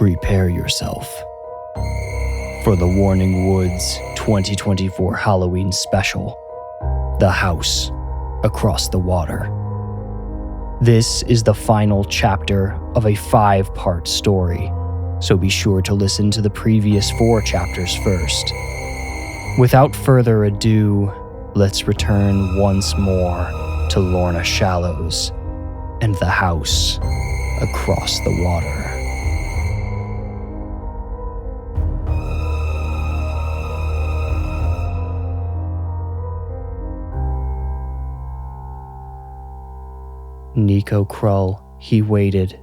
Prepare yourself for the Warning Woods 2024 Halloween special, The House Across the Water. This is the final chapter of a 5-part story, so be sure to listen to the previous 4 chapters first. Without further ado, let's return once more to Lorna Shallows and the house across the water. Nico Krull, he waited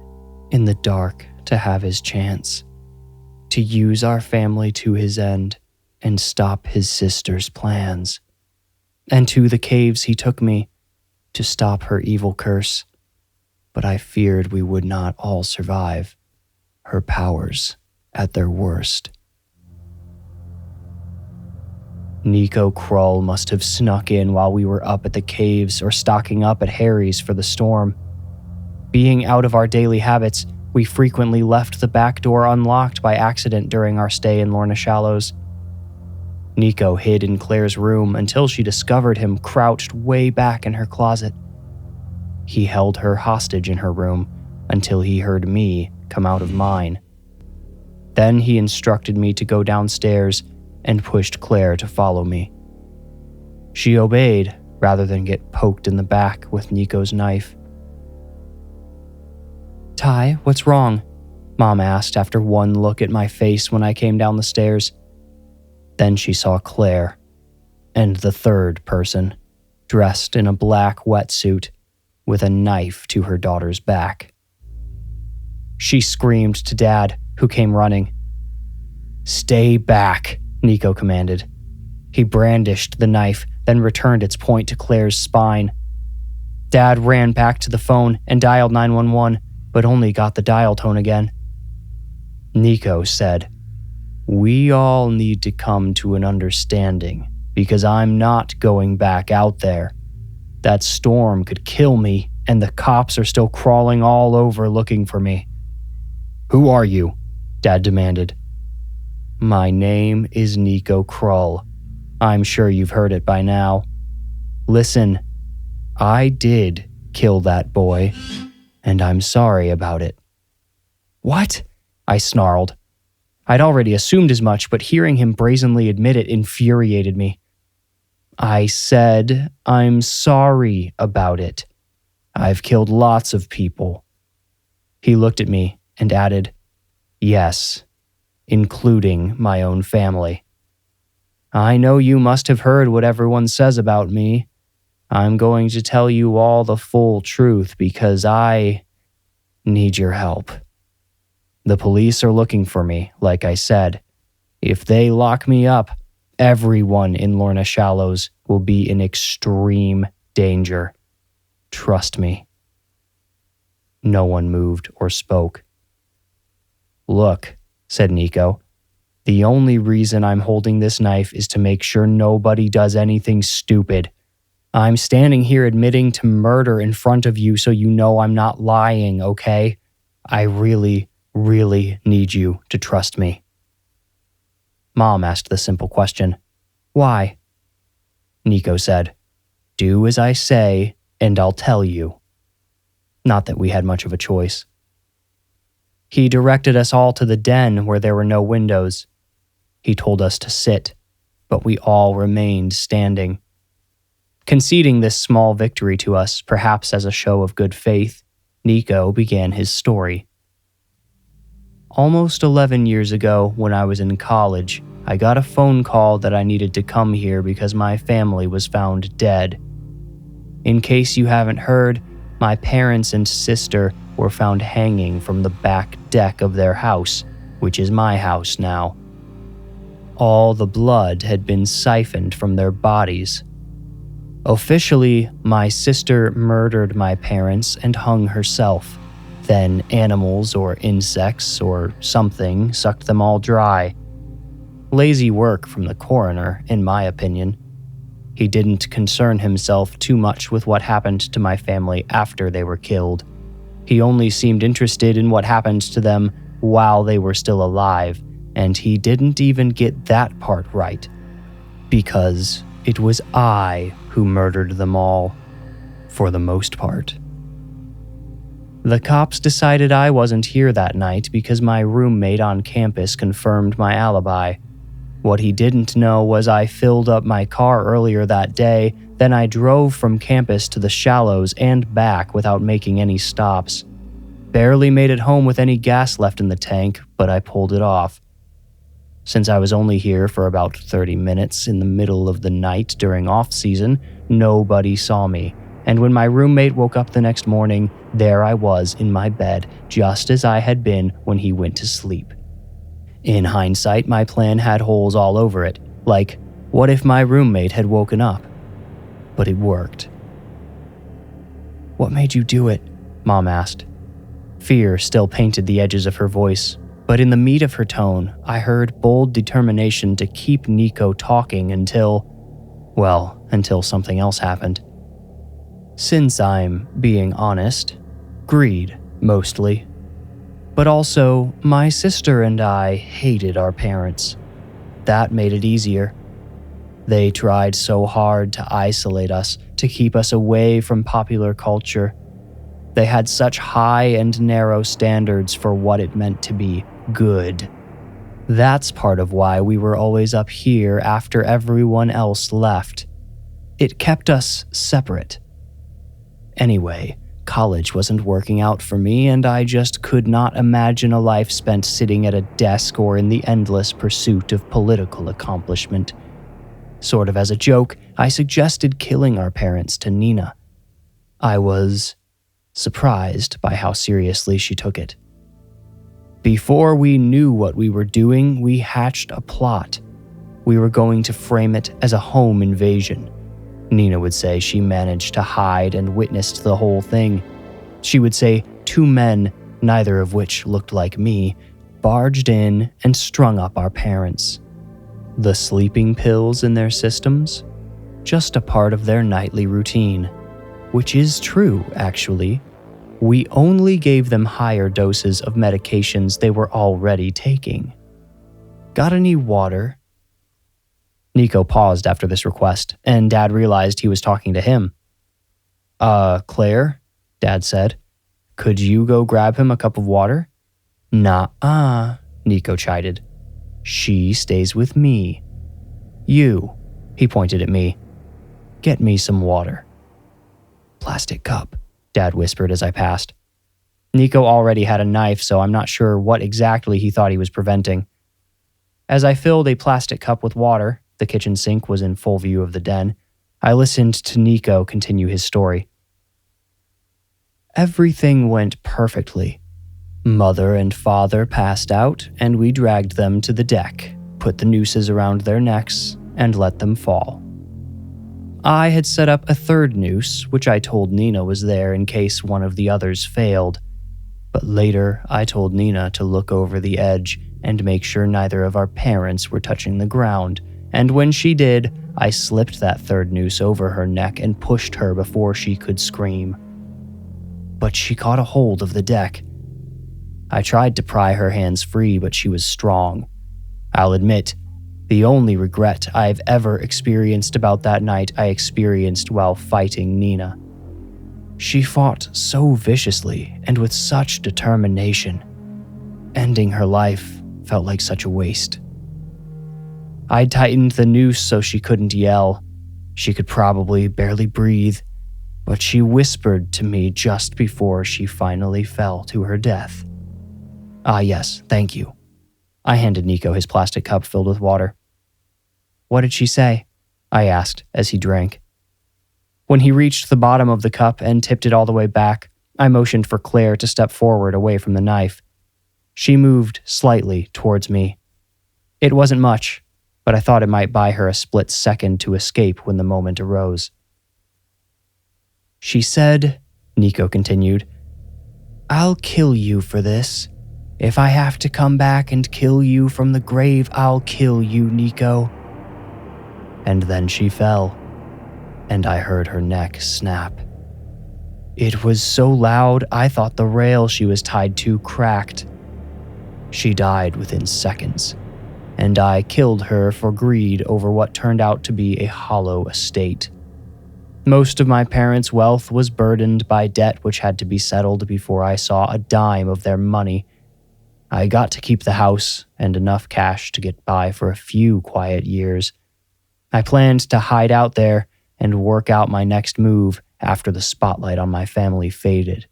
in the dark to have his chance, to use our family to his end and stop his sister's plans. And to the caves he took me to stop her evil curse, but I feared we would not all survive her powers at their worst. Nico Krull must have snuck in while we were up at the caves or stocking up at Harry's for the storm. Being out of our daily habits, we frequently left the back door unlocked by accident during our stay in Lorna Shallows. Nico hid in Claire's room until she discovered him crouched way back in her closet. He held her hostage in her room until he heard me come out of mine. Then he instructed me to go downstairs and pushed Claire to follow me. She obeyed rather than get poked in the back with Nico's knife. "Ty, what's wrong?" Mom asked after one look at my face when I came down the stairs. Then she saw Claire, and the third person, dressed in a black wetsuit with a knife to her daughter's back. She screamed to Dad, who came running. "Stay back," Nico commanded. He brandished the knife, then returned its point to Claire's spine. Dad ran back to the phone and dialed 911, but only got the dial tone again. Nico said, "We all need to come to an understanding, because I'm not going back out there. That storm could kill me, and the cops are still crawling all over looking for me." "Who are you?" Dad demanded. "My name is Nico Krull. I'm sure you've heard it by now. Listen, I did kill that boy, and I'm sorry about it." "What?" I snarled. I'd already assumed as much, but hearing him brazenly admit it infuriated me. "I said I'm sorry about it. I've killed lots of people." He looked at me and added, "Yes, including my own family. I know you must have heard what everyone says about me. I'm going to tell you all the full truth because I need your help. The police are looking for me, like I said. If they lock me up, everyone in Lorna Shallows will be in extreme danger. Trust me." No one moved or spoke. "Look," said Nico, "the only reason I'm holding this knife is to make sure nobody does anything stupid. I'm standing here admitting to murder in front of you so you know I'm not lying, okay? I really need you to trust me." Mom asked the simple question, "Why?" Nico said, "Do as I say, and I'll tell you." Not that we had much of a choice. He directed us all to the den where there were no windows. He told us to sit, but we all remained standing. Conceding this small victory to us, perhaps as a show of good faith, Nico began his story. "Almost 11 years ago, when I was in college, I got a phone call that I needed to come here because my family was found dead. In case you haven't heard, my parents and sister were found hanging from the back deck of their house, which is my house now. All the blood had been siphoned from their bodies. Officially, my sister murdered my parents and hung herself. Then animals or insects or something sucked them all dry. Lazy work from the coroner, in my opinion. He didn't concern himself too much with what happened to my family after they were killed. He only seemed interested in what happened to them while they were still alive, and he didn't even get that part right, because it was I who murdered them all, for the most part. The cops decided I wasn't here that night because my roommate on campus confirmed my alibi. What he didn't know was I filled up my car earlier that day, then I drove from campus to the Shallows and back without making any stops. Barely made it home with any gas left in the tank, but I pulled it off. Since I was only here for about 30 minutes in the middle of the night during off-season, nobody saw me, and when my roommate woke up the next morning, there I was in my bed, just as I had been when he went to sleep. In hindsight, my plan had holes all over it, like, what if my roommate had woken up? But it worked. "What made you do it?" Mom asked. Fear still painted the edges of her voice, but in the meat of her tone, I heard bold determination to keep Nico talking until something else happened. Since I'm being honest, greed, mostly. But also, my sister and I hated our parents. That made it easier. They tried so hard to isolate us, to keep us away from popular culture. They had such high and narrow standards for what it meant to be good. That's part of why we were always up here after everyone else left. It kept us separate. Anyway, college wasn't working out for me, and I just could not imagine a life spent sitting at a desk or in the endless pursuit of political accomplishment. Sort of as a joke, I suggested killing our parents to Nina. I was surprised by how seriously she took it. Before we knew what we were doing, we hatched a plot. We were going to frame it as a home invasion. Nina would say she managed to hide and witnessed the whole thing. She would say 2 men, neither of which looked like me, barged in and strung up our parents. The sleeping pills in their systems? Just a part of their nightly routine. Which is true, actually. We only gave them higher doses of medications they were already taking. Got any water? Nico paused after this request, and Dad realized he was talking to him. Claire, Dad said. Could you go grab him a cup of water? Nah, Nico chided. She stays with me. You, he pointed at me. Get me some water. Plastic cup, Dad whispered as I passed. Nico already had a knife, so I'm not sure what exactly he thought he was preventing. As I filled a plastic cup with water, the kitchen sink was in full view of the den, I listened to Nico continue his story. Everything went perfectly. Mother and father passed out, and we dragged them to the deck, put the nooses around their necks, and let them fall. I had set up a third noose, which I told Nina was there in case one of the others failed. But later, I told Nina to look over the edge and make sure neither of our parents were touching the ground, and when she did, I slipped that third noose over her neck and pushed her before she could scream. But she caught a hold of the deck. I tried to pry her hands free, but she was strong. I'll admit, the only regret I've ever experienced about that night I experienced while fighting Nina. She fought so viciously and with such determination. Ending her life felt like such a waste. I tightened the noose so she couldn't yell. She could probably barely breathe, but she whispered to me just before she finally fell to her death. Ah yes, thank you. I handed Nico his plastic cup filled with water. What did she say? I asked as he drank. When he reached the bottom of the cup and tipped it all the way back, I motioned for Claire to step forward away from the knife. She moved slightly towards me. It wasn't much, but I thought it might buy her a split second to escape when the moment arose. She said, Nico continued, I'll kill you for this. If I have to come back and kill you from the grave, I'll kill you, Nico. And then she fell, and I heard her neck snap. It was so loud I thought the rail she was tied to cracked. She died within seconds, and I killed her for greed over what turned out to be a hollow estate. Most of my parents' wealth was burdened by debt which had to be settled before I saw a dime of their money. I got to keep the house and enough cash to get by for a few quiet years. I planned to hide out there and work out my next move after the spotlight on my family faded.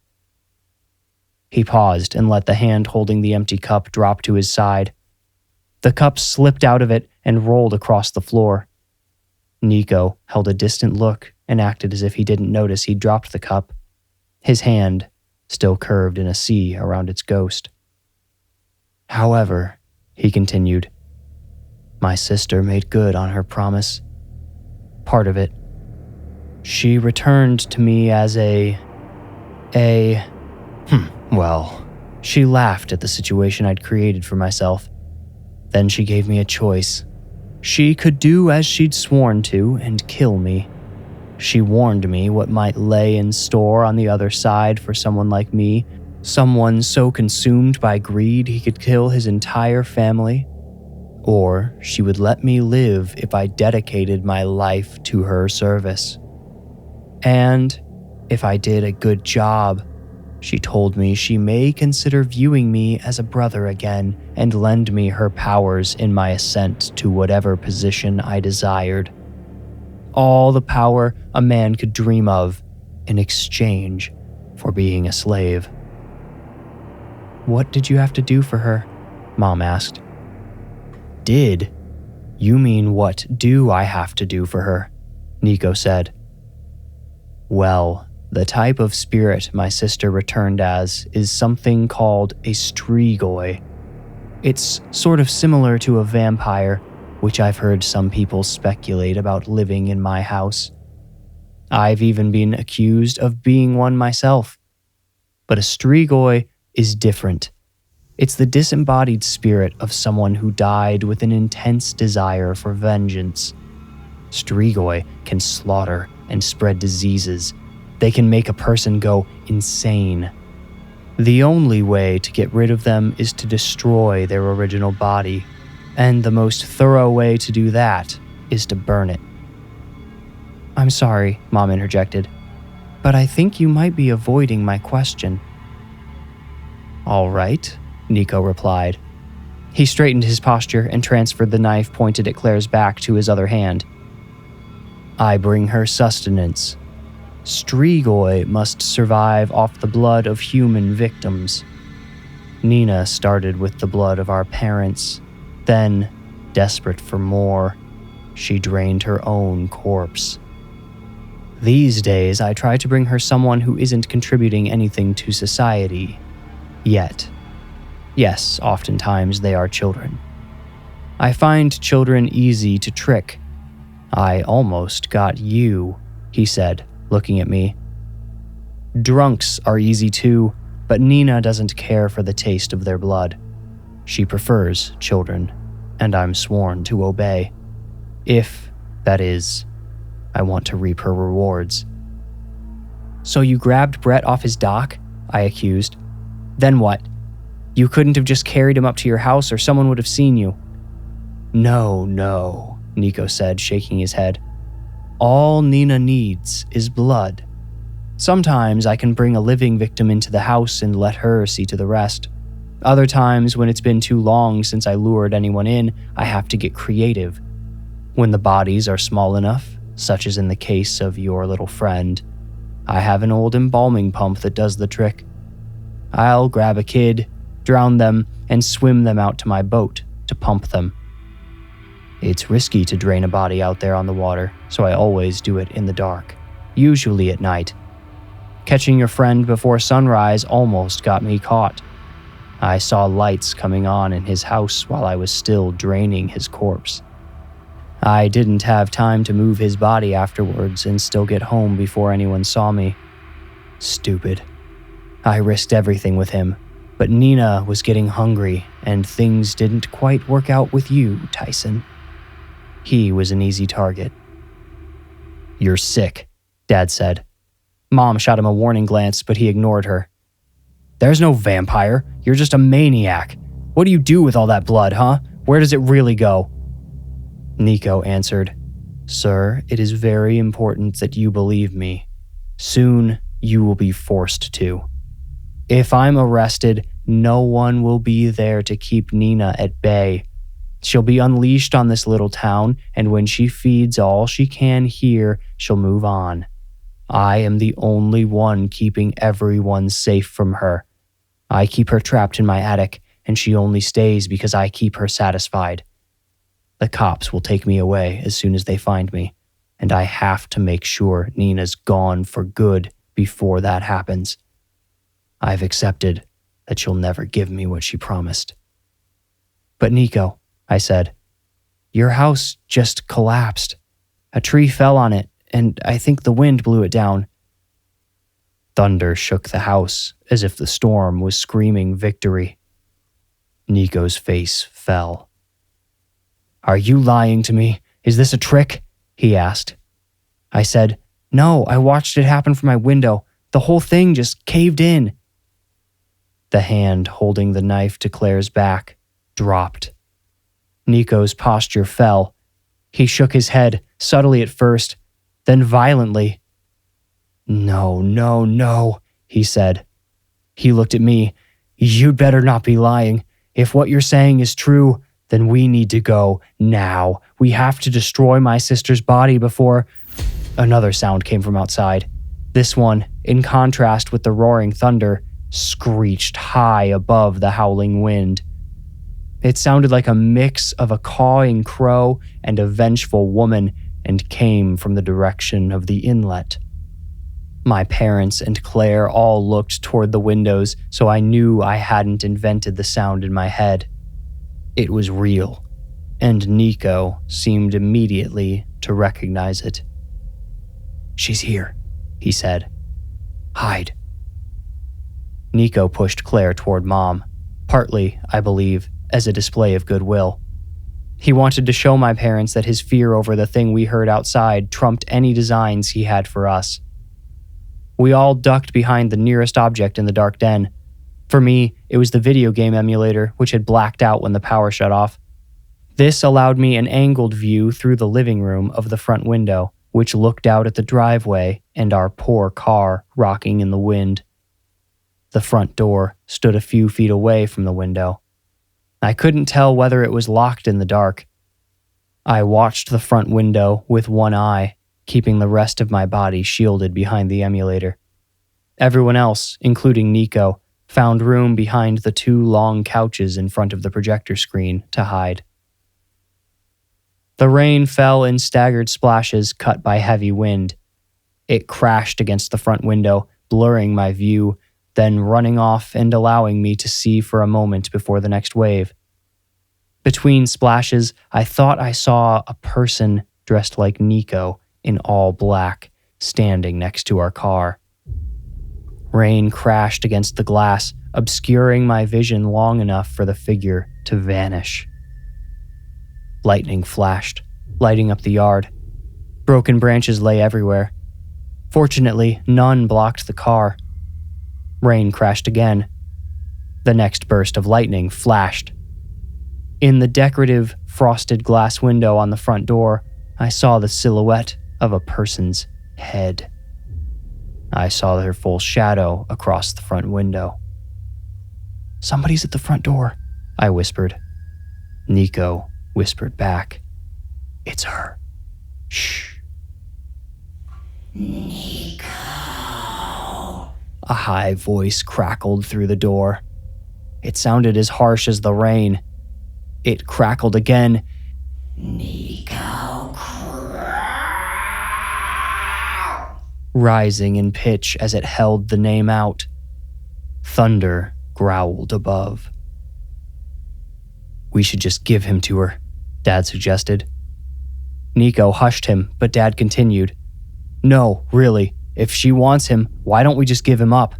He paused and let the hand holding the empty cup drop to his side. The cup slipped out of it and rolled across the floor. Nico held a distant look and acted as if he didn't notice he'd dropped the cup, his hand still curved in a C around its ghost. However, he continued, my sister made good on her promise. Part of it. She returned to me as she laughed at the situation I'd created for myself. Then she gave me a choice. She could do as she'd sworn to and kill me. She warned me what might lay in store on the other side for someone like me, someone so consumed by greed he could kill his entire family. Or she would let me live if I dedicated my life to her service. And if I did a good job, she told me she may consider viewing me as a brother again and lend me her powers in my ascent to whatever position I desired. All the power a man could dream of in exchange for being a slave. What did you have to do for her? Mom asked. Did? You mean what do I have to do for her? Nico said. Well, the type of spirit my sister returned as is something called a strigoi. It's sort of similar to a vampire, which I've heard some people speculate about living in my house. I've even been accused of being one myself. But a strigoi is different. It's the disembodied spirit of someone who died with an intense desire for vengeance. Strigoi can slaughter and spread diseases. They can make a person go insane. The only way to get rid of them is to destroy their original body, and the most thorough way to do that is to burn it. I'm sorry, Mom interjected, but I think you might be avoiding my question. All right, Nico replied. He straightened his posture and transferred the knife pointed at Claire's back to his other hand. I bring her sustenance. Strigoi must survive off the blood of human victims. Nina started with the blood of our parents. Then, desperate for more, she drained her own corpse. These days, I try to bring her someone who isn't contributing anything to society. Yet. Yes, oftentimes they are children. I find children easy to trick. I almost got you, he said, looking at me. Drunks are easy too, but Nina doesn't care for the taste of their blood. She prefers children, and I'm sworn to obey. If, that is, I want to reap her rewards. So you grabbed Brett off his dock? I accused. Then what? You couldn't have just carried him up to your house or someone would have seen you. No, Nico said, shaking his head. All Nina needs is blood. Sometimes I can bring a living victim into the house and let her see to the rest. Other times, when it's been too long since I lured anyone in, I have to get creative. When the bodies are small enough, such as in the case of your little friend, I have an old embalming pump that does the trick. I'll grab a kid, drown them, and swim them out to my boat to pump them. It's risky to drain a body out there on the water, so I always do it in the dark, usually at night. Catching your friend before sunrise almost got me caught. I saw lights coming on in his house while I was still draining his corpse. I didn't have time to move his body afterwards and still get home before anyone saw me. Stupid. I risked everything with him, but Nina was getting hungry and things didn't quite work out with you, Tyson. He was an easy target. You're sick, Dad said. Mom shot him a warning glance, but he ignored her. There's no vampire. You're just a maniac. What do you do with all that blood, huh? Where does it really go? Nico answered, Sir, it is very important that you believe me. Soon you will be forced to. If I'm arrested, no one will be there to keep Nina at bay. She'll be unleashed on this little town, and when she feeds all she can here, she'll move on. I am the only one keeping everyone safe from her. I keep her trapped in my attic, and she only stays because I keep her satisfied. The cops will take me away as soon as they find me, and I have to make sure Nina's gone for good before that happens. I've accepted that she'll never give me what she promised. But Nico, I said, your house just collapsed. A tree fell on it, and I think the wind blew it down. Thunder shook the house as if the storm was screaming victory. Nico's face fell. Are you lying to me? Is this a trick? He asked. I said, No, I watched it happen from my window. The whole thing just caved in. The hand holding the knife to Claire's back dropped. Nico's posture fell. He shook his head, subtly at first, then violently. No, he said. He looked at me. You'd better not be lying. If what you're saying is true, then we need to go now. We have to destroy my sister's body before... Another sound came from outside. This one, in contrast with the roaring thunder, screeched high above the howling wind. It sounded like a mix of a cawing crow and a vengeful woman and came from the direction of the inlet. My parents and Claire all looked toward the windows, so I knew I hadn't invented the sound in my head. It was real, and Nico seemed immediately to recognize it. She's here, he said. Hide. Nico pushed Claire toward Mom, partly, I believe, as a display of goodwill. He wanted to show my parents that his fear over the thing we heard outside trumped any designs he had for us. We all ducked behind the nearest object in the dark den. For me, it was the video game emulator, which had blacked out when the power shut off. This allowed me an angled view through the living room of the front window, which looked out at the driveway and our poor car rocking in the wind. The front door stood a few feet away from the window. I couldn't tell whether it was locked in the dark. I watched the front window with one eye, keeping the rest of my body shielded behind the emulator. Everyone else, including Nico, found room behind the two long couches in front of the projector screen to hide. The rain fell in staggered splashes cut by heavy wind. It crashed against the front window, blurring my view, then running off and allowing me to see for a moment before the next wave. Between splashes, I thought I saw a person dressed like Nico in all black, standing next to our car. Rain crashed against the glass, obscuring my vision long enough for the figure to vanish. Lightning flashed, lighting up the yard. Broken branches lay everywhere. Fortunately, none blocked the car. Rain crashed again. The next burst of lightning flashed. In the decorative, frosted glass window on the front door, I saw the silhouette of a person's head. I saw their full shadow across the front window. Somebody's at the front door, I whispered. Nico whispered back. It's her. Shh. Nico. A high voice crackled through the door. It sounded as harsh as the rain. It crackled again. Nico. Rising in pitch as it held the name out. Thunder growled above. We should just give him to her, Dad suggested. Nico hushed him, but Dad continued. No, really, if she wants him, why don't we just give him up?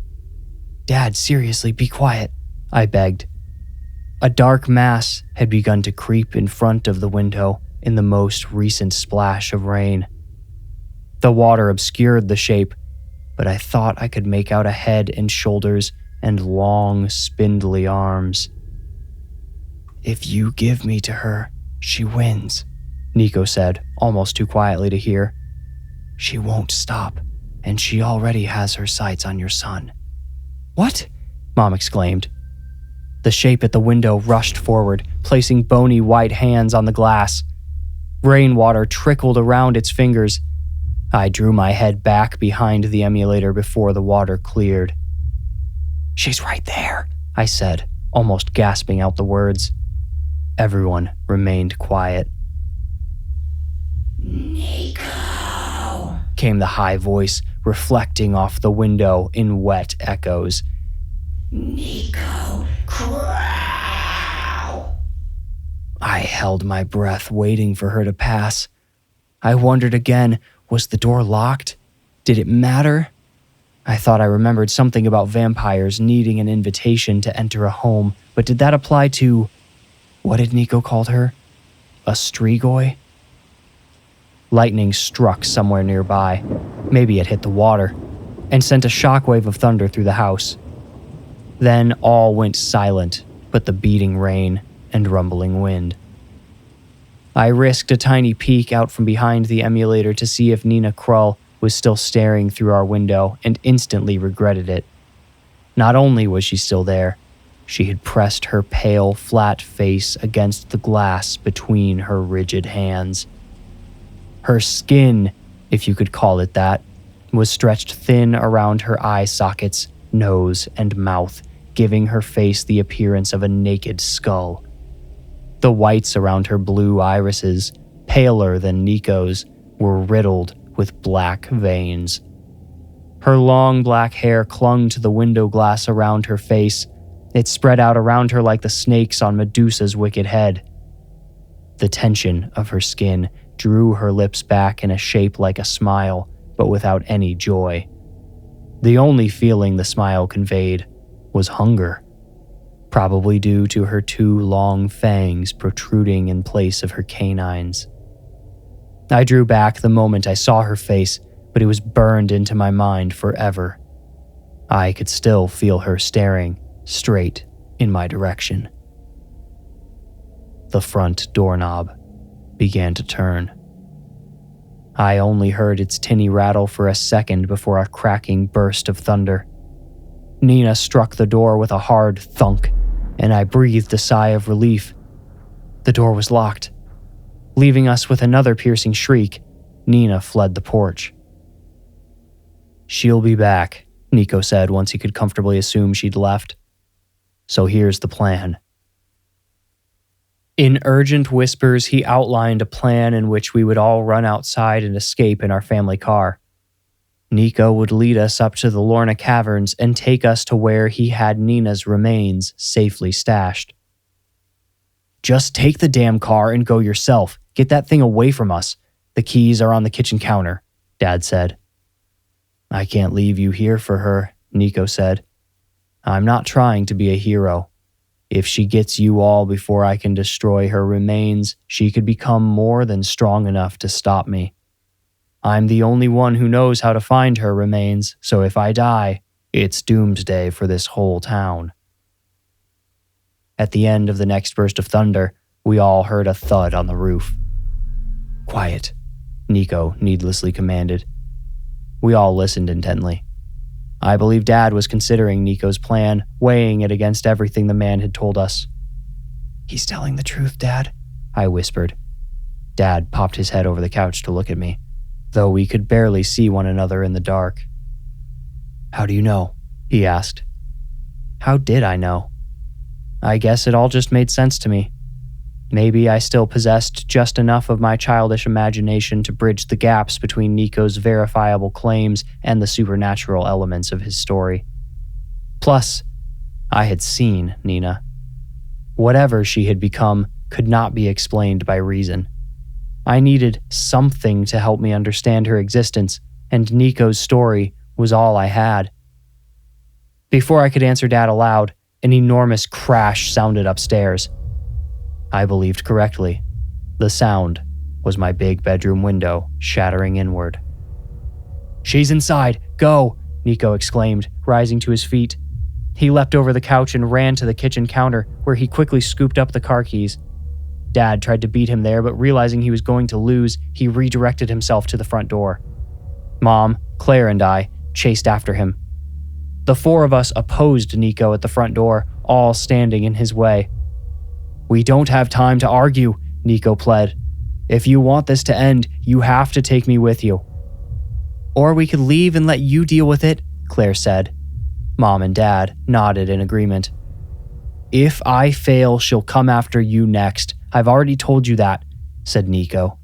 Dad, seriously, be quiet, I begged. A dark mass had begun to creep in front of the window in the most recent splash of rain. The water obscured the shape, but I thought I could make out a head and shoulders and long, spindly arms. "If you give me to her, she wins," Nico said, almost too quietly to hear. "She won't stop, and she already has her sights on your son." "What?" Mom exclaimed. The shape at the window rushed forward, placing bony white hands on the glass. Rainwater trickled around its fingers. I drew my head back behind the emulator before the water cleared. "She's right there," I said, almost gasping out the words. Everyone remained quiet. "Nico," came the high voice, reflecting off the window in wet echoes. "Nico, crow." I held my breath, waiting for her to pass. I wondered again, was the door locked? Did it matter? I thought I remembered something about vampires needing an invitation to enter a home, but did that apply to, what had Nico called her? A strigoi? Lightning struck somewhere nearby. Maybe it hit the water, and sent a shockwave of thunder through the house. Then all went silent, but the beating rain and rumbling wind. I risked a tiny peek out from behind the emulator to see if Nina Krull was still staring through our window and instantly regretted it. Not only was she still there, she had pressed her pale, flat face against the glass between her rigid hands. Her skin, if you could call it that, was stretched thin around her eye sockets, nose, and mouth, giving her face the appearance of a naked skull. The whites around her blue irises, paler than Nico's, were riddled with black veins. Her long black hair clung to the window glass around her face. It spread out around her like the snakes on Medusa's wicked head. The tension of her skin drew her lips back in a shape like a smile, but without any joy. The only feeling the smile conveyed was hunger, probably due to her two long fangs protruding in place of her canines. I drew back the moment I saw her face, but it was burned into my mind forever. I could still feel her staring straight in my direction. The front doorknob began to turn. I only heard its tinny rattle for a second before a cracking burst of thunder. Nina struck the door with a hard thunk, and I breathed a sigh of relief. The door was locked. Leaving us with another piercing shriek, Nina fled the porch. "She'll be back," Nico said once he could comfortably assume she'd left. "So here's the plan." In urgent whispers, he outlined a plan in which we would all run outside and escape in our family car. Nico would lead us up to the Lorna Caverns and take us to where he had Nina's remains safely stashed. "Just take the damn car and go yourself. Get that thing away from us. The keys are on the kitchen counter," Dad said. "I can't leave you here for her," Nico said. "I'm not trying to be a hero. If she gets you all before I can destroy her remains, she could become more than strong enough to stop me. I'm the only one who knows how to find her remains, so if I die, it's doomsday for this whole town." At the end of the next burst of thunder, we all heard a thud on the roof. "Quiet," Nico needlessly commanded. We all listened intently. I believe Dad was considering Nico's plan, weighing it against everything the man had told us. "He's telling the truth, Dad," I whispered. Dad popped his head over the couch to look at me, though we could barely see one another in the dark. "How do you know?" he asked. How did I know? I guess it all just made sense to me. Maybe I still possessed just enough of my childish imagination to bridge the gaps between Nico's verifiable claims and the supernatural elements of his story. Plus, I had seen Nina. Whatever she had become could not be explained by reason. I needed something to help me understand her existence, and Nico's story was all I had. Before I could answer Dad aloud, an enormous crash sounded upstairs. I believed correctly. The sound was my big bedroom window shattering inward. "She's inside! Go!" Nico exclaimed, rising to his feet. He leapt over the couch and ran to the kitchen counter, where he quickly scooped up the car keys. Dad tried to beat him there, but realizing he was going to lose, he redirected himself to the front door. Mom, Claire, and I chased after him. The four of us opposed Nico at the front door, all standing in his way. "We don't have time to argue," Nico pled. "If you want this to end, you have to take me with you." "Or we could leave and let you deal with it," Claire said. Mom and Dad nodded in agreement. "If I fail, she'll come after you next. I've already told you that," said Nico.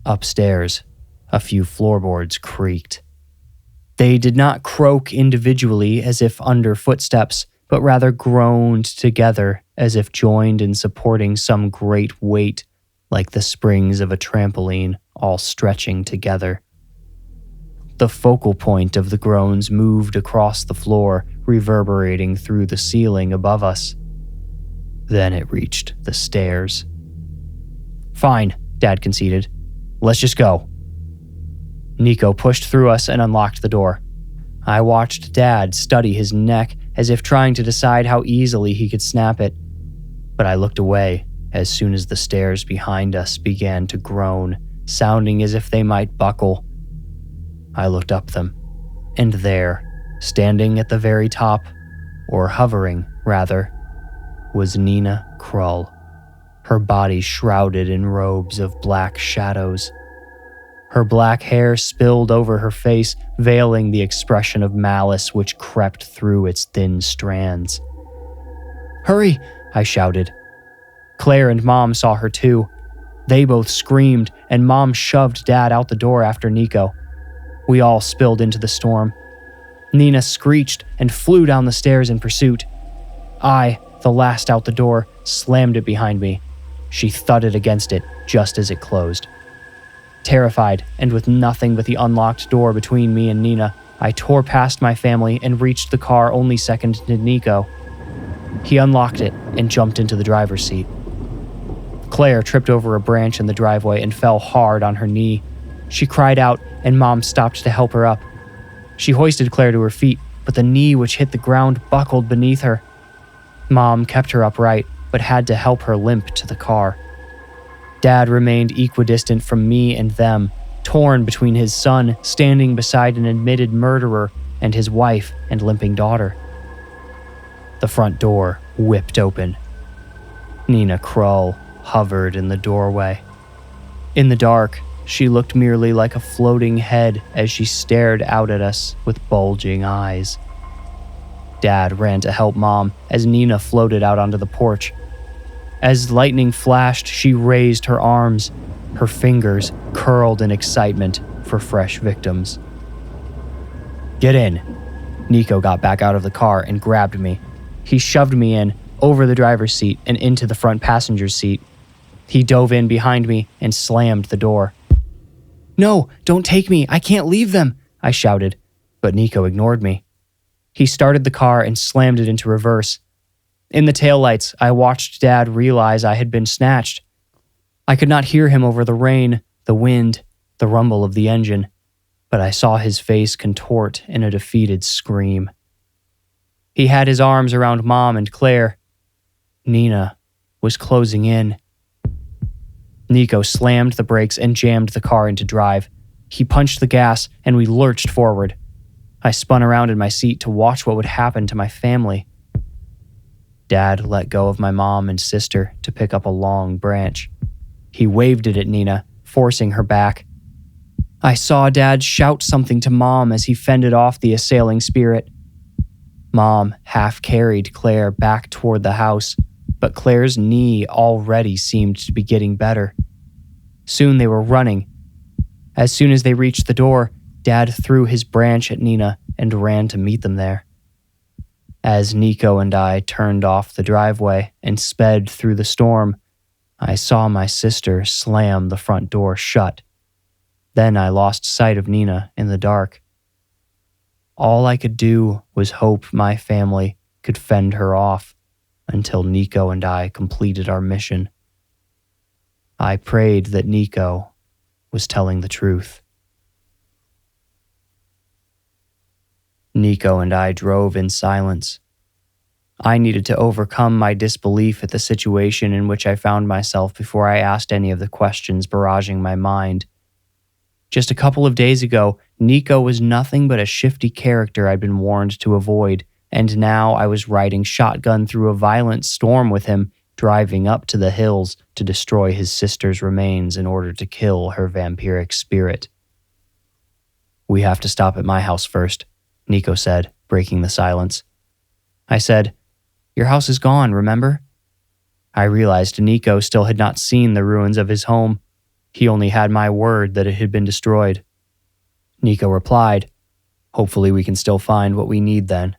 Upstairs, a few floorboards creaked. They did not croak individually as if under footsteps, but rather groaned together as if joined in supporting some great weight, like the springs of a trampoline all stretching together. The focal point of the groans moved across the floor, reverberating through the ceiling above us. Then it reached the stairs. "Fine," Dad conceded. "Let's just go." Nico pushed through us and unlocked the door. I watched Dad study his neck as if trying to decide how easily he could snap it, but I looked away as soon as the stairs behind us began to groan, sounding as if they might buckle. I looked up them, and there, standing at the very top, or hovering, rather, was Nina Krull, her body shrouded in robes of black shadows. Her black hair spilled over her face, veiling the expression of malice which crept through its thin strands. "Hurry!" I shouted. Claire and Mom saw her too. They both screamed, and Mom shoved Dad out the door after Nico. We all spilled into the storm. Nina screeched and flew down the stairs in pursuit. I, the last out the door, slammed it behind me. She thudded against it just as it closed. Terrified, and with nothing but the unlocked door between me and Nina, I tore past my family and reached the car only second to Nico. He unlocked it and jumped into the driver's seat. Claire tripped over a branch in the driveway and fell hard on her knee. She cried out, and Mom stopped to help her up. She hoisted Claire to her feet, but the knee which hit the ground buckled beneath her. Mom kept her upright, but had to help her limp to the car. Dad remained equidistant from me and them, torn between his son standing beside an admitted murderer and his wife and limping daughter. The front door whipped open. Nina Krull hovered in the doorway. In the dark, she looked merely like a floating head as she stared out at us with bulging eyes. Dad ran to help Mom as Nina floated out onto the porch. As lightning flashed, she raised her arms. Her fingers curled in excitement for fresh victims. "Get in." Nico got back out of the car and grabbed me. He shoved me in, over the driver's seat and into the front passenger's seat. He dove in behind me and slammed the door. "No, don't take me. I can't leave them," I shouted, but Nico ignored me. He started the car and slammed it into reverse. In the taillights, I watched Dad realize I had been snatched. I could not hear him over the rain, the wind, the rumble of the engine, but I saw his face contort in a defeated scream. He had his arms around Mom and Claire. Nina was closing in. Nico slammed the brakes and jammed the car into drive. He punched the gas, and we lurched forward. I spun around in my seat to watch what would happen to my family. Dad let go of my mom and sister to pick up a long branch. He waved it at Nina, forcing her back. I saw Dad shout something to Mom as he fended off the assailing spirit. Mom half-carried Claire back toward the house, but Claire's knee already seemed to be getting better. Soon they were running. As soon as they reached the door, Dad threw his branch at Nina and ran to meet them there. As Nico and I turned off the driveway and sped through the storm, I saw my sister slam the front door shut. Then I lost sight of Nina in the dark. All I could do was hope my family could fend her off until Nico and I completed our mission. I prayed that Nico was telling the truth. Nico and I drove in silence I needed to overcome my disbelief at the situation in which I found myself before I asked any of the questions barraging my mind. Just a couple of days ago, Nico was nothing but a shifty character I'd been warned to avoid, and now I was riding shotgun through a violent storm with him, driving up to the hills to destroy his sister's remains in order to kill her vampiric spirit. "We have to stop at my house first," Nico said, breaking the silence. I said, "Your house is gone, remember?" I realized Nico still had not seen the ruins of his home. He only had my word that it had been destroyed. Nico replied, "Hopefully we can still find what we need then."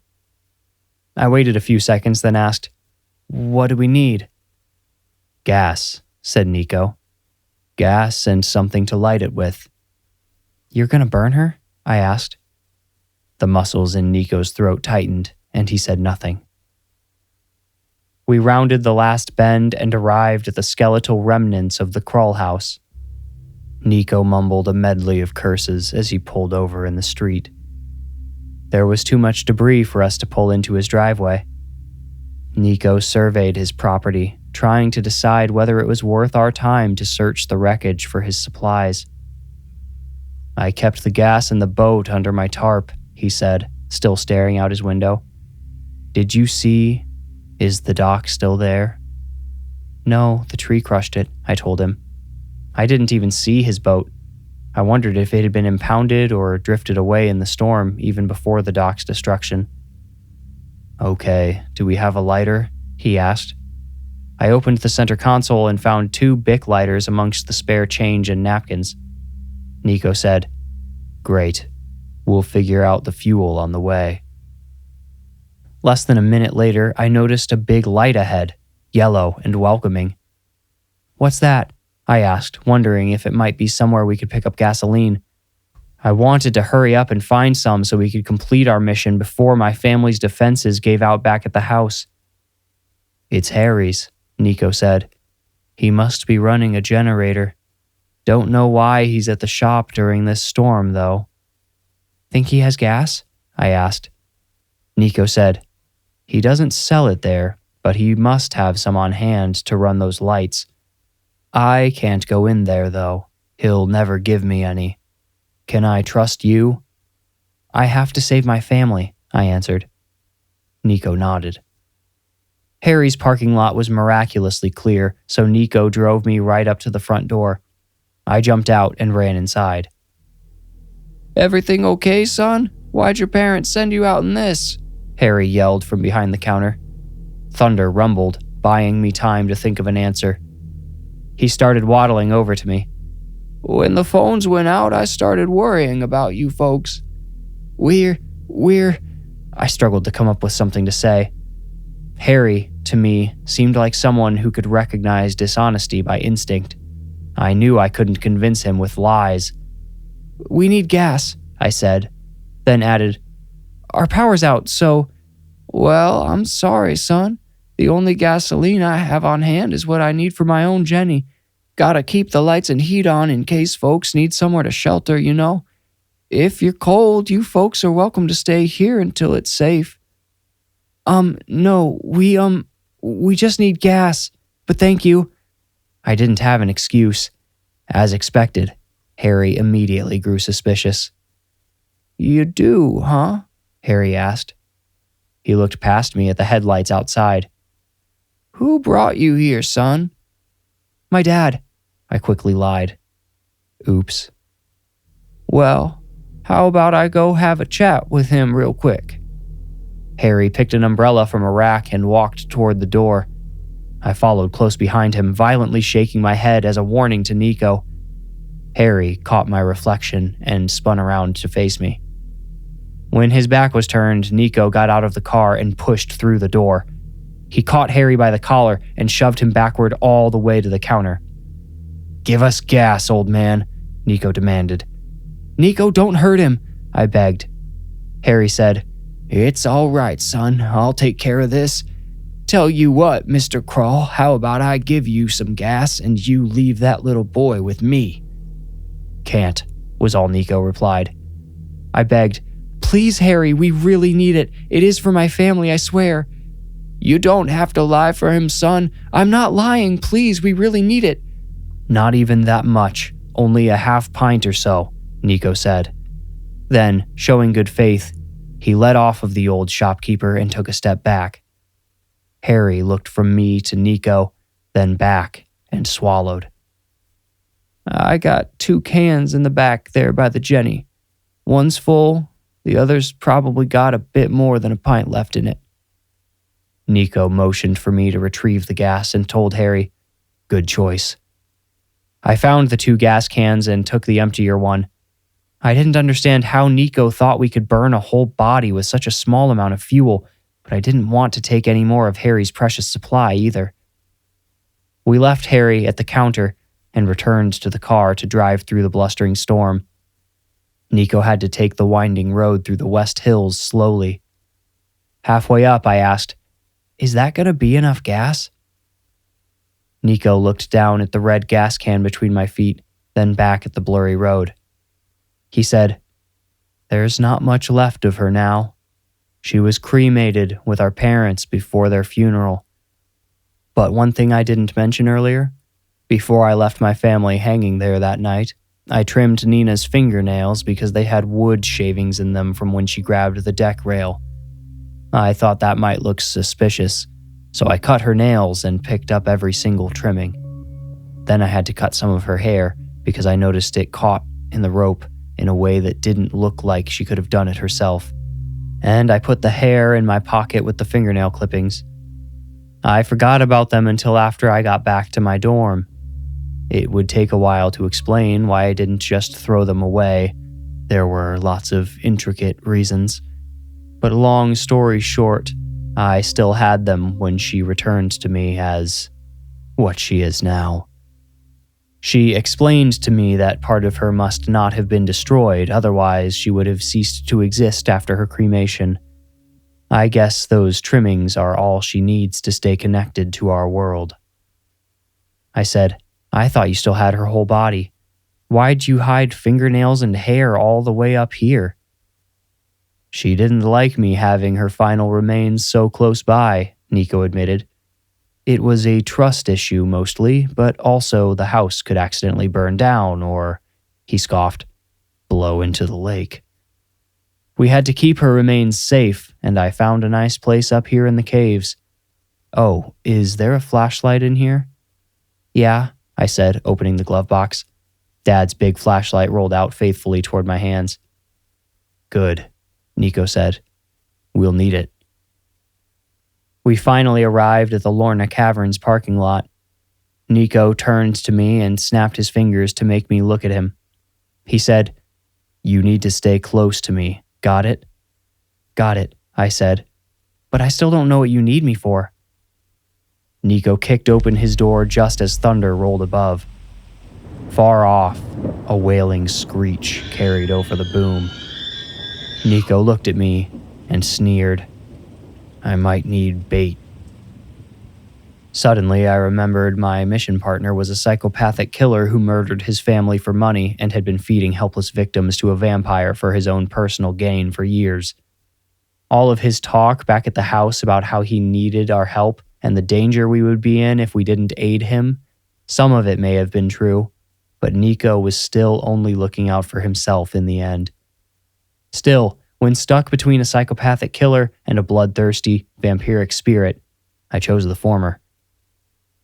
I waited a few seconds, then asked, "What do we need?" "Gas," said Nico. "Gas and something to light it with." "You're gonna burn her?" I asked. The muscles in Nico's throat tightened, and he said nothing. We rounded the last bend and arrived at the skeletal remnants of the crawl house. Nico mumbled a medley of curses as he pulled over in the street. There was too much debris for us to pull into his driveway. Nico surveyed his property, trying to decide whether it was worth our time to search the wreckage for his supplies. "I kept the gas in the boat under my tarp," he said, still staring out his window. "Did you see? Is the dock still there?" "No, the tree crushed it," I told him. I didn't even see his boat. I wondered if it had been impounded or drifted away in the storm even before the dock's destruction. "Okay, do we have a lighter?" he asked. I opened the center console and found 2 Bic lighters amongst the spare change and napkins. Nico said, "Great. We'll figure out the fuel on the way." Less than a minute later, I noticed a big light ahead, yellow and welcoming. "What's that?" I asked, wondering if it might be somewhere we could pick up gasoline. I wanted to hurry up and find some so we could complete our mission before my family's defenses gave out back at the house. "It's Harry's," Nico said. "He must be running a generator. Don't know why he's at the shop during this storm, though." "Think he has gas?" I asked. Nico said, "He doesn't sell it there, but he must have some on hand to run those lights. I can't go in there, though. He'll never give me any. Can I trust you?" "I have to save my family," I answered. Nico nodded. Harry's parking lot was miraculously clear, so Nico drove me right up to the front door. I jumped out and ran inside. "Everything okay, son? Why'd your parents send you out in this?" Harry yelled from behind the counter. Thunder rumbled, buying me time to think of an answer. He started waddling over to me. "When the phones went out, I started worrying about you folks. We're... I struggled to come up with something to say. Harry, to me, seemed like someone who could recognize dishonesty by instinct. I knew I couldn't convince him with lies. "We need gas," I said, then added, "Our power's out, so..." "Well, I'm sorry, son. The only gasoline I have on hand is what I need for my own Jenny. Gotta keep the lights and heat on in case folks need somewhere to shelter, you know. If you're cold, you folks are welcome to stay here until it's safe." No, we just need gas, but thank you." I didn't have an excuse. As expected, Harry immediately grew suspicious. "You do, huh?" Harry asked. He looked past me at the headlights outside. "Who brought you here, son?" "My dad," I quickly lied. Oops. "Well, how about I go have a chat with him real quick?" Harry picked an umbrella from a rack and walked toward the door. I followed close behind him, violently shaking my head as a warning to Nico. Harry caught my reflection and spun around to face me. When his back was turned, Nico got out of the car and pushed through the door. He caught Harry by the collar and shoved him backward all the way to the counter. "Give us gas, old man," Nico demanded. "Nico, don't hurt him," I begged. Harry said, "It's all right, son. I'll take care of this. Tell you what, Mr. Crawl, how about I give you some gas and you leave that little boy with me?" "Can't," was all Nico replied. I begged, "Please, Harry, we really need it. It is for my family, I swear." "You don't have to lie for him, son. I'm not lying, please, we really need it." "Not even that much, only a half pint or so," Nico said. Then, showing good faith, he let off of the old shopkeeper and took a step back. Harry looked from me to Nico, then back, and swallowed. "I got 2 cans in the back there by the Jenny. One's full, the other's probably got a bit more than a pint left in it." Nico motioned for me to retrieve the gas and told Harry, "Good choice." I found the 2 gas cans and took the emptier one. I didn't understand how Nico thought we could burn a whole body with such a small amount of fuel, but I didn't want to take any more of Harry's precious supply either. We left Harry at the counter and returned to the car to drive through the blustering storm. Nico had to take the winding road through the West Hills slowly. Halfway up, I asked, "Is that going to be enough gas?" Nico looked down at the red gas can between my feet, then back at the blurry road. He said, "There's not much left of her now. She was cremated with our parents before their funeral. But one thing I didn't mention earlier, before I left my family hanging there that night, I trimmed Nina's fingernails because they had wood shavings in them from when she grabbed the deck rail. I thought that might look suspicious, so I cut her nails and picked up every single trimming. Then I had to cut some of her hair because I noticed it caught in the rope in a way that didn't look like she could have done it herself. And I put the hair in my pocket with the fingernail clippings. I forgot about them until after I got back to my dorm. It would take a while to explain why I didn't just throw them away. There were lots of intricate reasons. But long story short, I still had them when she returned to me as what she is now. She explained to me that part of her must not have been destroyed, otherwise she would have ceased to exist after her cremation. I guess those trimmings are all she needs to stay connected to our world. I said, "I thought you still had her whole body. Why'd you hide fingernails and hair all the way up here?" "She didn't like me having her final remains so close by," Nico admitted. "It was a trust issue mostly, but also the house could accidentally burn down or," he scoffed, "blow into the lake. We had to keep her remains safe, and I found a nice place up here in the caves. Oh, is there a flashlight in here?" "Yeah," I said, opening the glove box. Dad's big flashlight rolled out faithfully toward my hands. "Good," Nico said. "We'll need it." We finally arrived at the Lorna Caverns parking lot. Nico turned to me and snapped his fingers to make me look at him. He said, "You need to stay close to me. Got it?" "Got it," I said. "But I still don't know what you need me for." Nico kicked open his door just as thunder rolled above. Far off, a wailing screech carried over the boom. Nico looked at me and sneered. "I might need bait." Suddenly, I remembered my mission partner was a psychopathic killer who murdered his family for money and had been feeding helpless victims to a vampire for his own personal gain for years. All of his talk back at the house about how he needed our help and the danger we would be in if we didn't aid him, some of it may have been true, but Nico was still only looking out for himself in the end. Still, when stuck between a psychopathic killer and a bloodthirsty, vampiric spirit, I chose the former.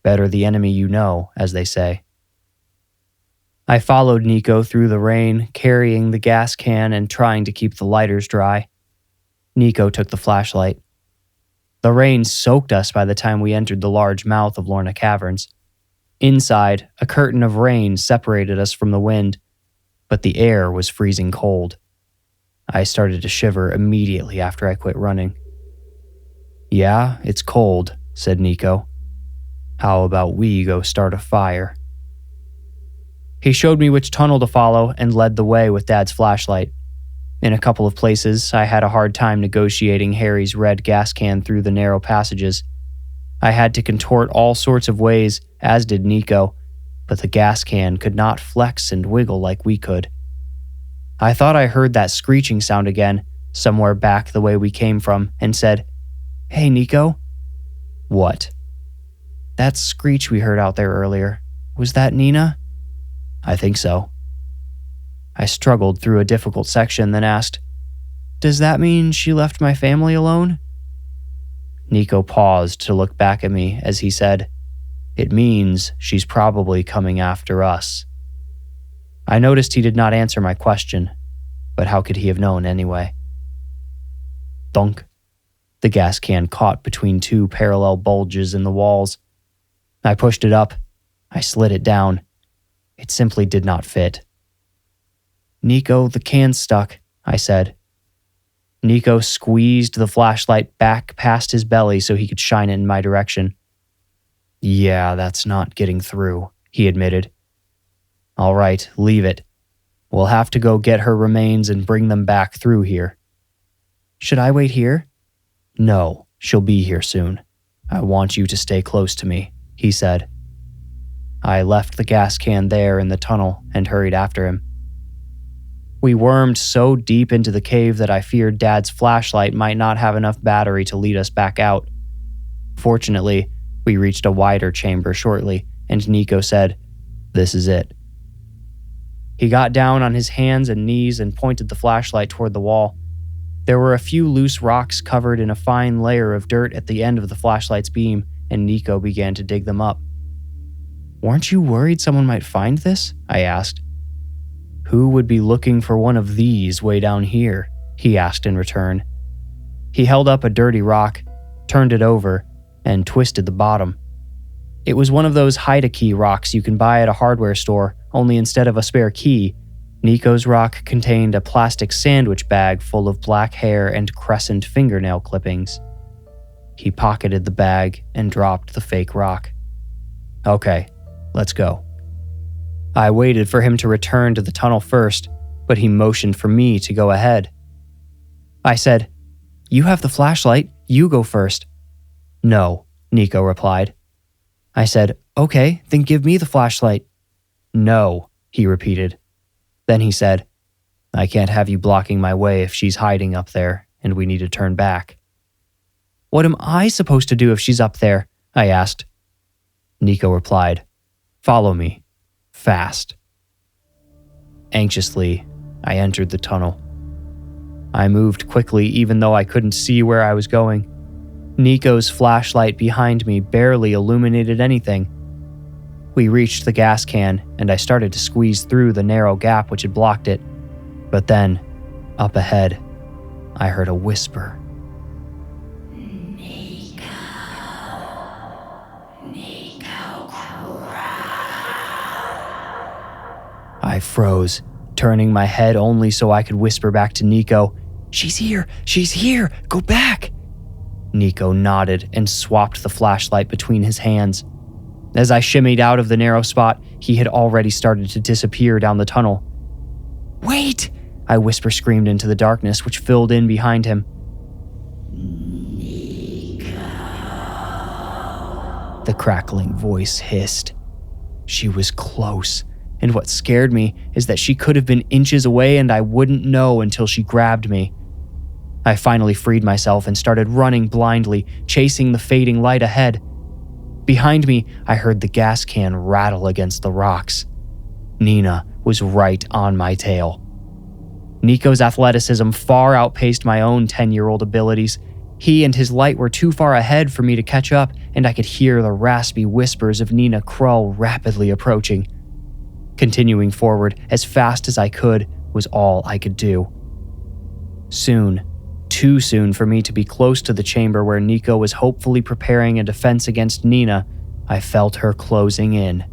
Better the enemy you know, as they say. I followed Nico through the rain, carrying the gas can and trying to keep the lighters dry. Nico took the flashlight. The rain soaked us by the time we entered the large mouth of Lorna Caverns. Inside, a curtain of rain separated us from the wind, but the air was freezing cold. I started to shiver immediately after I quit running. "Yeah, it's cold," said Nico. "How about we go start a fire?" He showed me which tunnel to follow and led the way with Dad's flashlight. In a couple of places, I had a hard time negotiating Harry's red gas can through the narrow passages. I had to contort all sorts of ways, as did Nico, but the gas can could not flex and wiggle like we could. I thought I heard that screeching sound again, somewhere back the way we came from, and said, "Hey, Nico." What? That screech we heard out there earlier. Was that Nina? I think so. I struggled through a difficult section, then asked, Does that mean she left my family alone? Nico paused to look back at me as he said, It means she's probably coming after us. I noticed he did not answer my question, but how could he have known anyway? Thunk. The gas can caught between two parallel bulges in the walls. I pushed it up. I slid it down. It simply did not fit. Nico, the can's stuck, I said. Nico squeezed the flashlight back past his belly so he could shine it in my direction. Yeah, that's not getting through, he admitted. All right, leave it. We'll have to go get her remains and bring them back through here. Should I wait here? No, she'll be here soon. I want you to stay close to me, he said. I left the gas can there in the tunnel and hurried after him. We wormed so deep into the cave that I feared Dad's flashlight might not have enough battery to lead us back out. Fortunately, we reached a wider chamber shortly, and Nico said, This is it. He got down on his hands and knees and pointed the flashlight toward the wall. There were a few loose rocks covered in a fine layer of dirt at the end of the flashlight's beam, and Nico began to dig them up. Weren't you worried someone might find this? I asked. Who would be looking for one of these way down here? He asked in return. He held up a dirty rock, turned it over, and twisted the bottom. It was one of those hide-a-key rocks you can buy at a hardware store, only instead of a spare key, Nico's rock contained a plastic sandwich bag full of black hair and crescent fingernail clippings. He pocketed the bag and dropped the fake rock. Okay, let's go. I waited for him to return to the tunnel first, but he motioned for me to go ahead. I said, You have the flashlight, you go first. No, Nico replied. I said, Okay, then give me the flashlight. No, he repeated. Then he said, I can't have you blocking my way if she's hiding up there and we need to turn back. What am I supposed to do if she's up there? I asked. Nico replied, Follow me. Fast. Anxiously, I entered the tunnel. I moved quickly even though I couldn't see where I was going. Nico's flashlight behind me barely illuminated anything. We reached the gas can, and I started to squeeze through the narrow gap which had blocked it. But then, up ahead, I heard a whisper. Nico I froze, turning my head only so I could whisper back to Nico, She's here! She's here! Go back! Nico nodded and swapped the flashlight between his hands. As I shimmied out of the narrow spot, he had already started to disappear down the tunnel. Wait! I whisper-screamed into the darkness, which filled in behind him. Nico. The crackling voice hissed. She was close, and what scared me is that she could have been inches away and I wouldn't know until she grabbed me. I finally freed myself and started running blindly, chasing the fading light ahead. Behind me, I heard the gas can rattle against the rocks. Nina was right on my tail. Nico's athleticism far outpaced my own 10-year-old abilities. He and his light were too far ahead for me to catch up, and I could hear the raspy whispers of Nina Krull rapidly approaching. Continuing forward as fast as I could was all I could do. Soon, too soon for me to be close to the chamber where Nico was hopefully preparing a defense against Nina, I felt her closing in.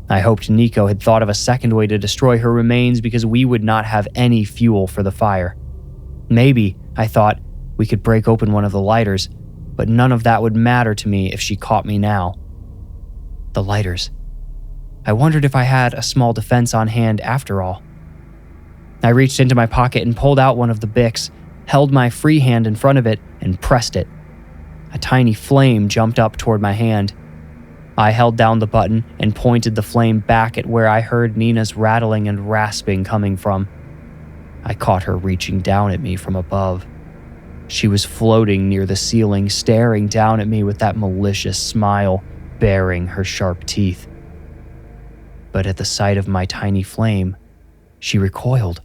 I hoped Nico had thought of a second way to destroy her remains because we would not have any fuel for the fire. Maybe, I thought, we could break open one of the lighters, but none of that would matter to me if she caught me now. The lighters. I wondered if I had a small defense on hand after all. I reached into my pocket and pulled out one of the Bics, held my free hand in front of it, and pressed it. A tiny flame jumped up toward my hand. I held down the button and pointed the flame back at where I heard Nina's rattling and rasping coming from. I caught her reaching down at me from above. She was floating near the ceiling, staring down at me with that malicious smile, baring her sharp teeth. But at the sight of my tiny flame, she recoiled.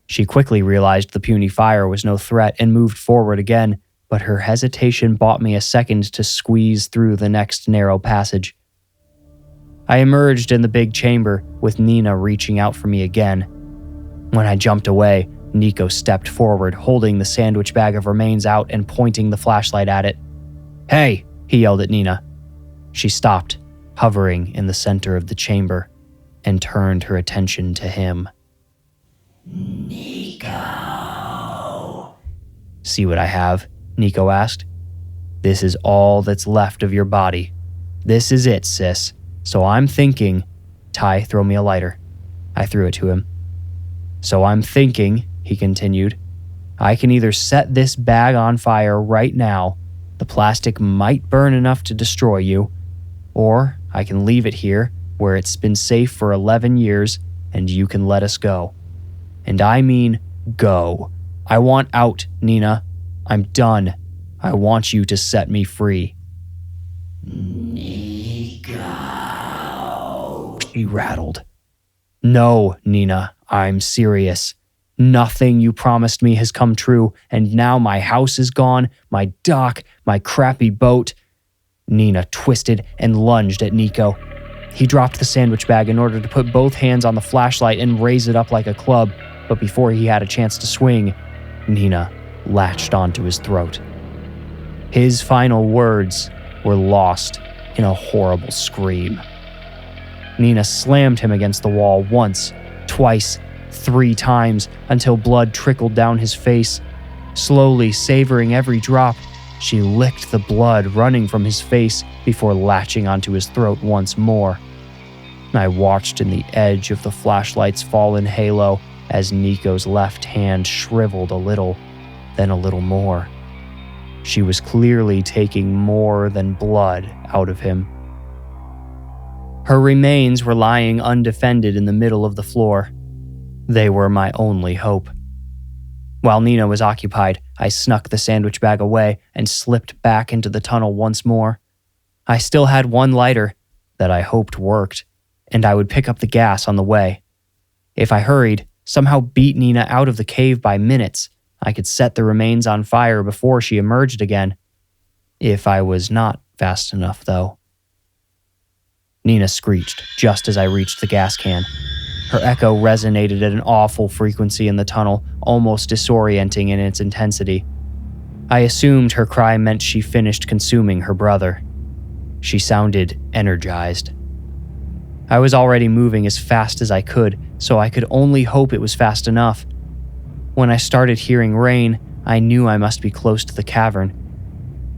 She quickly realized the puny fire was no threat and moved forward again, but her hesitation bought me a second to squeeze through the next narrow passage. I emerged in the big chamber, with Nina reaching out for me again. When I jumped away, Nico stepped forward, holding the sandwich bag of remains out and pointing the flashlight at it. "Hey!" he yelled at Nina. She stopped, hovering in the center of the chamber, and turned her attention to him. "Nico." "See what I have?" Nico asked. "This is all that's left of your body. This is it, sis. So I'm thinking..." "Ty, throw me a lighter." I threw it to him. "So I'm thinking," he continued, "I can either set this bag on fire right now, the plastic might burn enough to destroy you, or I can leave it here where it's been safe for 11 years and you can let us go. And I mean go. I want out, Nina. I'm done. I want you to set me free." "Nico," she rattled. "No, Nina, I'm serious. Nothing you promised me has come true, and now my house is gone, my dock, my crappy boat." Nina twisted and lunged at Nico. He dropped the sandwich bag in order to put both hands on the flashlight and raise it up like a club, but before he had a chance to swing, Nina latched onto his throat. His final words were lost in a horrible scream. Nina slammed him against the wall once, twice, 3 times, until blood trickled down his face. Slowly savoring every drop, she licked the blood running from his face before latching onto his throat once more. I watched in the edge of the flashlight's fallen halo as Nico's left hand shriveled a little, then a little more. She was clearly taking more than blood out of him. Her remains were lying undefended in the middle of the floor. They were my only hope. While Nina was occupied, I snuck the sandwich bag away and slipped back into the tunnel once more. I still had one lighter that I hoped worked, and I would pick up the gas on the way. If I hurried, somehow beat Nina out of the cave by minutes, I could set the remains on fire before she emerged again. If I was not fast enough, though. Nina screeched just as I reached the gas can. Her echo resonated at an awful frequency in the tunnel, almost disorienting in its intensity. I assumed her cry meant she finished consuming her brother. She sounded energized. I was already moving as fast as I could, so I could only hope it was fast enough. When I started hearing rain, I knew I must be close to the cavern.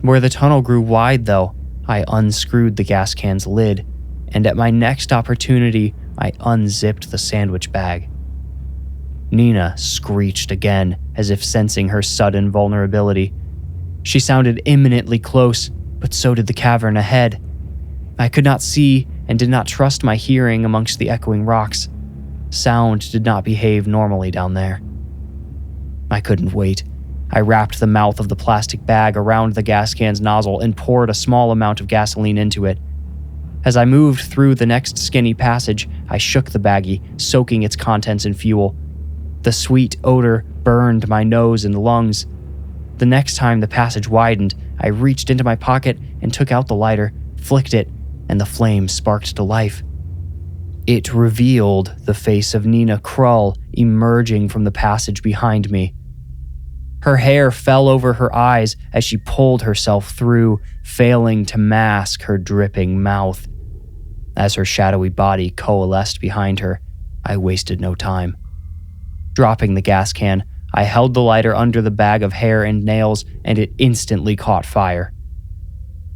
Where the tunnel grew wide, though, I unscrewed the gas can's lid, and at my next opportunity, I unzipped the sandwich bag. Nina screeched again, as if sensing her sudden vulnerability. She sounded imminently close, but so did the cavern ahead. I could not see and did not trust my hearing amongst the echoing rocks. Sound did not behave normally down there. I couldn't wait. I wrapped the mouth of the plastic bag around the gas can's nozzle and poured a small amount of gasoline into it. As I moved through the next skinny passage, I shook the baggie, soaking its contents in fuel. The sweet odor burned my nose and lungs. The next time the passage widened, I reached into my pocket and took out the lighter, flicked it, and the flame sparked to life. It revealed the face of Nina Krull emerging from the passage behind me. Her hair fell over her eyes as she pulled herself through, failing to mask her dripping mouth. As her shadowy body coalesced behind her, I wasted no time. Dropping the gas can, I held the lighter under the bag of hair and nails, and it instantly caught fire.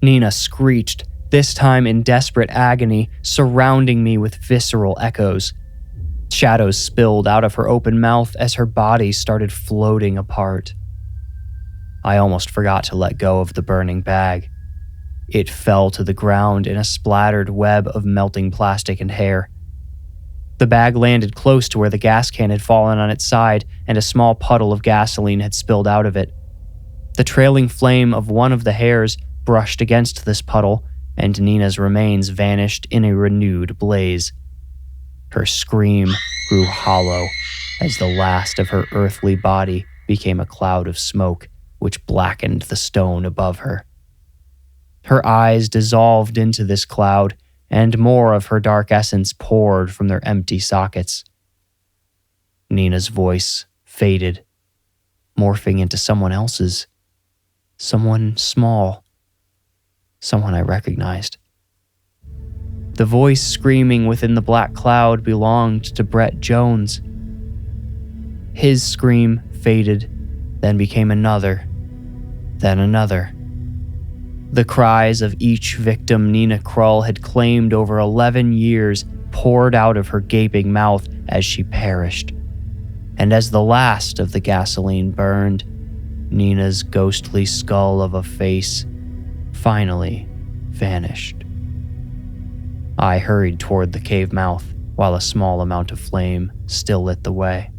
Nina screeched, this time in desperate agony, surrounding me with visceral echoes. Shadows spilled out of her open mouth as her body started floating apart. I almost forgot to let go of the burning bag. It fell to the ground in a splattered web of melting plastic and hair. The bag landed close to where the gas can had fallen on its side, and a small puddle of gasoline had spilled out of it. The trailing flame of one of the hairs brushed against this puddle, and Nina's remains vanished in a renewed blaze. Her scream grew hollow as the last of her earthly body became a cloud of smoke which blackened the stone above her. Her eyes dissolved into this cloud, and more of her dark essence poured from their empty sockets. Nina's voice faded, morphing into someone else's. Someone small. Someone I recognized. The voice screaming within the black cloud belonged to Brett Jones. His scream faded, then became another, then another. The cries of each victim Nina Krull had claimed over 11 years poured out of her gaping mouth as she perished. And as the last of the gasoline burned, Nina's ghostly skull of a face finally vanished. I hurried toward the cave mouth while a small amount of flame still lit the way.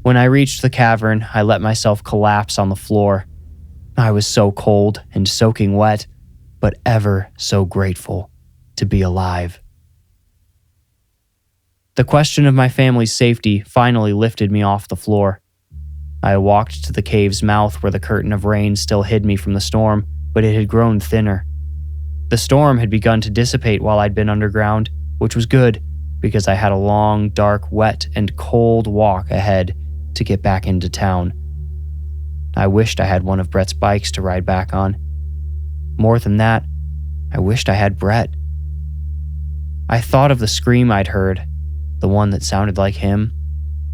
When I reached the cavern, I let myself collapse on the floor. I was so cold and soaking wet, but ever so grateful to be alive. The question of my family's safety finally lifted me off the floor. I walked to the cave's mouth where the curtain of rain still hid me from the storm, but it had grown thinner. The storm had begun to dissipate while I'd been underground, which was good because I had a long, dark, wet, and cold walk ahead to get back into town. I wished I had one of Brett's bikes to ride back on. More than that, I wished I had Brett. I thought of the scream I'd heard, the one that sounded like him.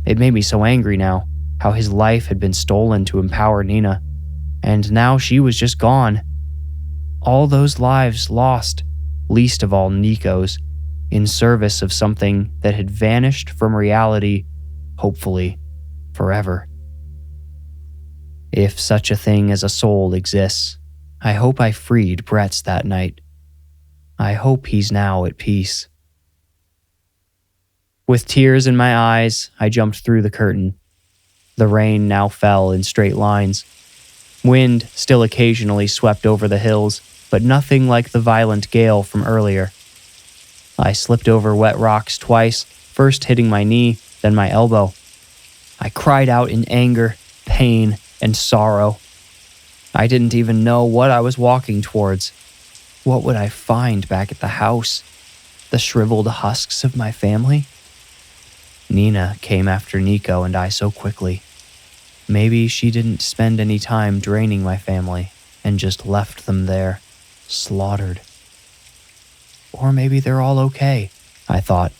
It made me so angry now, how his life had been stolen to empower Nina, and now she was just gone. All those lives lost, least of all Nico's, in service of something that had vanished from reality, hopefully, forever. If such a thing as a soul exists, I hope I freed Brett's that night. I hope he's now at peace. With tears in my eyes, I jumped through the curtain. The rain now fell in straight lines. Wind still occasionally swept over the hills, but nothing like the violent gale from earlier. I slipped over wet rocks twice, first hitting my knee, then my elbow. I cried out in anger, pain, and sorrow. I didn't even know what I was walking towards. What would I find back at the house? The shriveled husks of my family? Nina came after Nico and I so quickly. Maybe she didn't spend any time draining my family and just left them there, slaughtered. Or maybe they're all okay, I thought.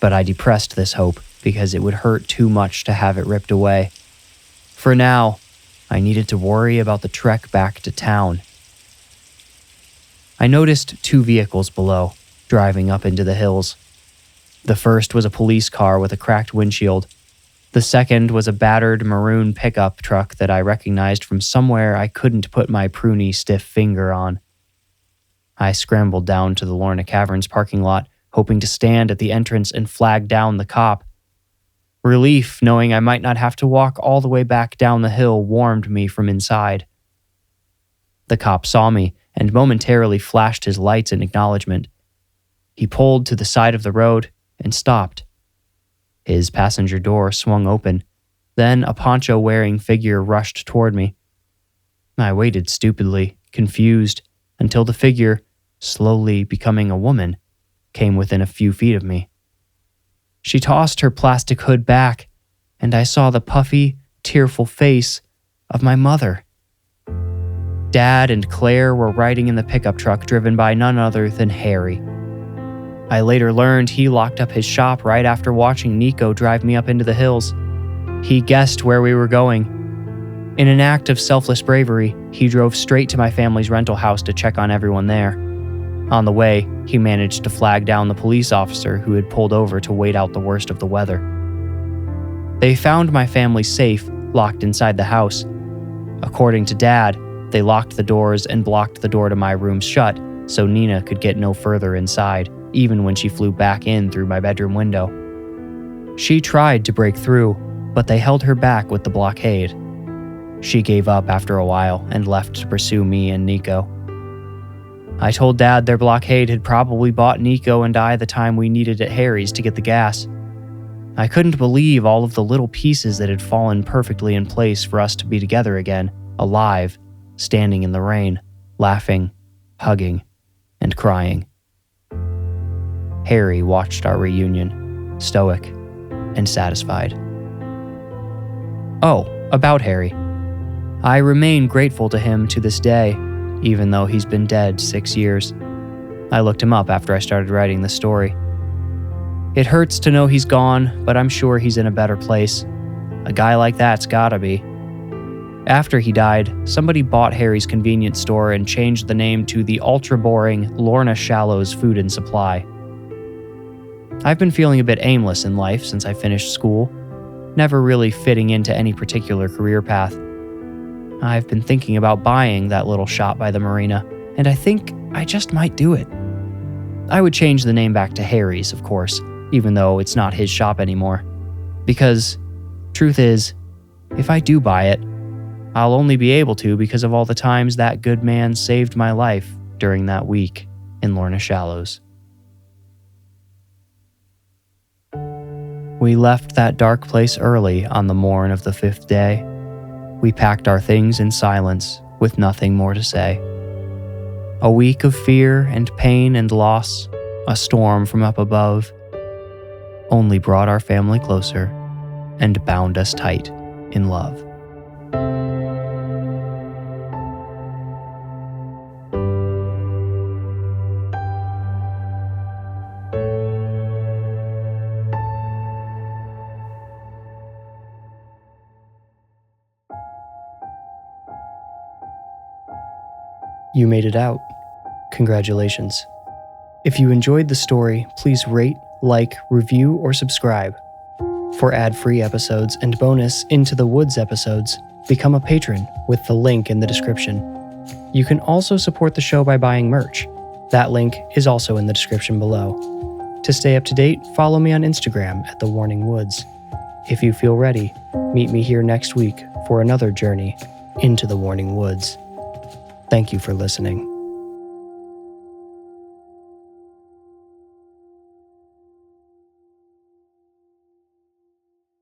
But I depressed this hope because it would hurt too much to have it ripped away. For now, I needed to worry about the trek back to town. I noticed 2 vehicles below, driving up into the hills. The first was a police car with a cracked windshield. The second was a battered maroon pickup truck that I recognized from somewhere I couldn't put my pruny, stiff finger on. I scrambled down to the Lorna Caverns parking lot, hoping to stand at the entrance and flag down the cop. Relief knowing I might not have to walk all the way back down the hill warmed me from inside. The cop saw me and momentarily flashed his lights in acknowledgement. He pulled to the side of the road and stopped. His passenger door swung open. Then a poncho-wearing figure rushed toward me. I waited stupidly, confused, until the figure, slowly becoming a woman, came within a few feet of me. She tossed her plastic hood back, and I saw the puffy, tearful face of my mother. Dad and Claire were riding in the pickup truck driven by none other than Harry. I later learned he locked up his shop right after watching Nico drive me up into the hills. He guessed where we were going. In an act of selfless bravery, he drove straight to my family's rental house to check on everyone there. On the way, he managed to flag down the police officer who had pulled over to wait out the worst of the weather. They found my family safe, locked inside the house. According to Dad, they locked the doors and blocked the door to my room shut so Nina could get no further inside, even when she flew back in through my bedroom window. She tried to break through, but they held her back with the blockade. She gave up after a while and left to pursue me and Nico. I told Dad their blockade had probably bought Nico and I the time we needed at Harry's to get the gas. I couldn't believe all of the little pieces that had fallen perfectly in place for us to be together again, alive, standing in the rain, laughing, hugging, and crying. Harry watched our reunion, stoic and satisfied. Oh, about Harry. I remain grateful to him to this day, even though he's been dead 6 years. I looked him up after I started writing the story. It hurts to know he's gone, but I'm sure he's in a better place. A guy like that's gotta be. After he died, somebody bought Harry's convenience store and changed the name to the ultra-boring Lorna Shallows Food and Supply. I've been feeling a bit aimless in life since I finished school, never really fitting into any particular career path. I've been thinking about buying that little shop by the marina, and I think I just might do it. I would change the name back to Harry's, of course, even though it's not his shop anymore. Because, truth is, if I do buy it, I'll only be able to because of all the times that good man saved my life during that week in Lorna Shallows. We left that dark place early on the morn of the 5th day. We packed our things in silence, with nothing more to say. A week of fear and pain and loss, a storm from up above, only brought our family closer and bound us tight in love. You made it out. Congratulations. If you enjoyed the story, please rate, like, review, or subscribe. For ad-free episodes and bonus Into the Woods episodes, become a patron with the link in the description. You can also support the show by buying merch. That link is also in the description below. To stay up to date, follow me on Instagram at The Warning Woods. If you feel ready, meet me here next week for another journey into the Warning Woods. Thank you for listening.